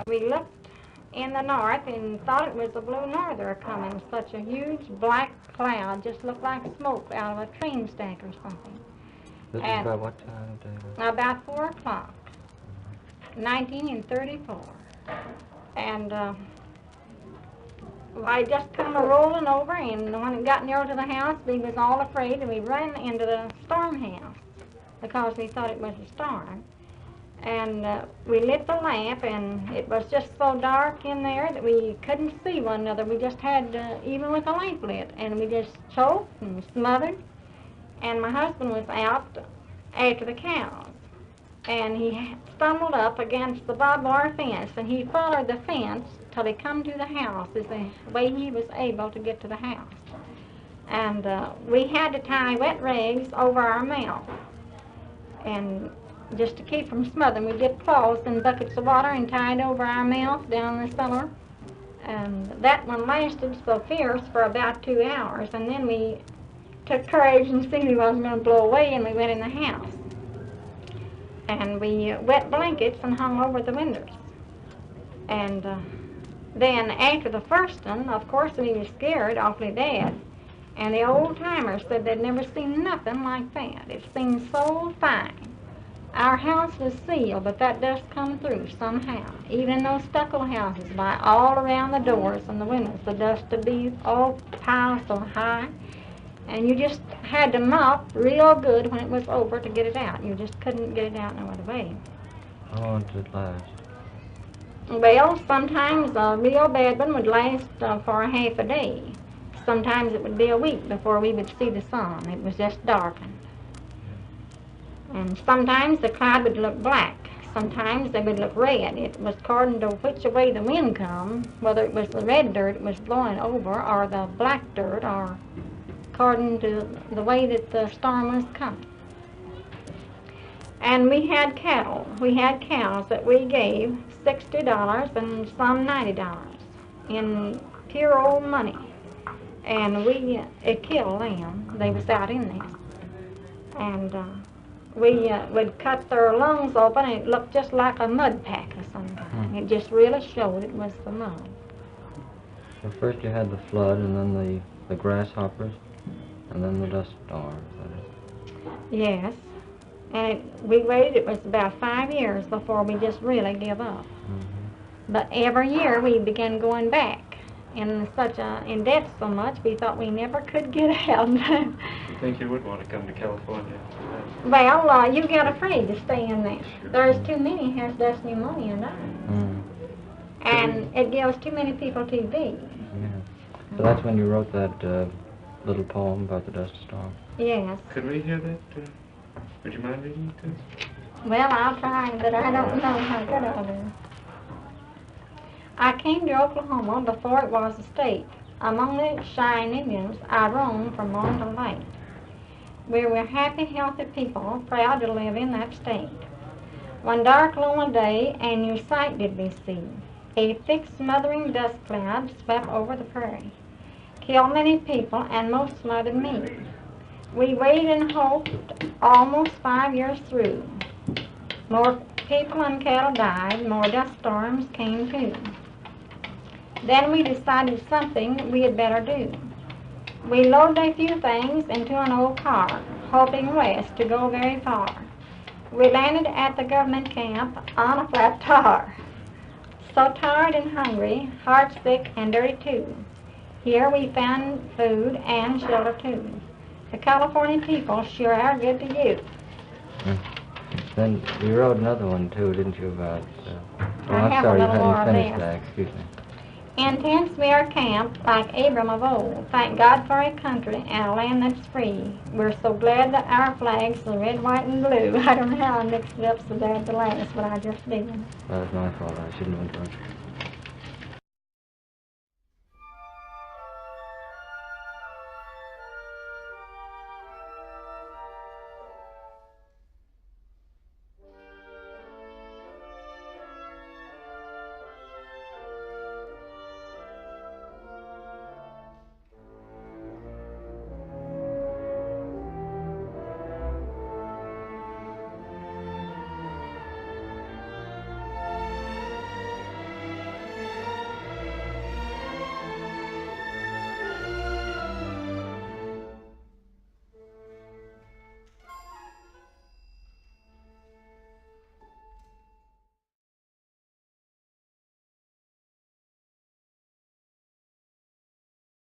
We looked in the north and thought it was a blue norther coming. Such a huge black cloud, just looked like smoke out of a train stack or something. This is about what time of day? About 4 o'clock, 1934. And I just come rolling over, and when it got near to the house, we was all afraid, and we ran into the storm house because we thought it was a storm. And we lit the lamp, and it was just so dark in there that we couldn't see one another. We just had, even with the lamp lit, and we just choked and smothered. And my husband was out after the cows, and he stumbled up against the barbed wire fence, and he followed the fence till he come to the house, is the way he was able to get to the house. And we had to tie wet rags over our mouth, and just to keep from smothering, we dipped cloths in buckets of water and tied over our mouth down the cellar. And that one lasted so fierce for about 2 hours, and then we took courage and seen we wasn't going to blow away, and we went in the house. And we wet blankets and hung over the windows. And then after the first one, of course, we was scared awfully bad. And the old timers said they'd never seen nothing like that. It seemed so fine. Our house was sealed, but that dust come through somehow. Even in those stucco houses, by all around the doors and the windows, the dust would be all piled so high. And you just had to mop real good when it was over to get it out. You just couldn't get it out no other way. How long did it last? Well, sometimes a real bad one would last for a half a day. Sometimes it would be a week before we would see the sun. It was just darkened. And sometimes the cloud would look black. Sometimes they would look red. It was according to which way the wind come, whether it was the red dirt it was blowing over or the black dirt, or according to the way that the storm was coming. And we had cattle. We had cows that we gave $60 and some $90 in pure old money. And it killed them. They was out in there. And we would cut their lungs open, and it looked just like a mud pack or something. It just really showed it was the mud. Well, first you had the flood, and then the grasshoppers, and then the dust storm. Yes. And we waited, it was about 5 years before we just really gave up. But every year we began going back. In debt so much, we thought we never could get out. You think you would want to come to California? Well, you got afraid to stay in there. There's too many has dust pneumonia and die. And it gives too many people TB. Yeah. So that's when you wrote that little poem about the dust storm? Yes. Could we hear that? Would you mind reading it to us? Well, I'll try, but I don't know how good I'll do. I came to Oklahoma before it was a state. Among the Cheyenne Indians, I roamed from morning to night. We were happy, healthy people, proud to live in that state. One dark, lonely day, a new sight did we see. A thick, smothering dust cloud swept over the prairie, killed many people, and most smothered me. We waited and hoped almost 5 years through. More people and cattle died, more dust storms came too. Then we decided something we had better do. We loaded a few things into an old car, hoping west to go very far. We landed at the government camp on a flat tar. So tired and hungry, heart sick and dirty too. Here we found food and shelter too. The California people sure are good to you. Then you wrote another one too, didn't you, about... I'm sorry, you a little more hadn't of finished this. that, excuse me. In tents we are camped like Abram of old. Thank God for a country and a land that's free. We're so glad that our flag's the red, white, and blue. I don't know how I mixed it up so bad the last, but I just did. That was my fault. I shouldn't have interrupted.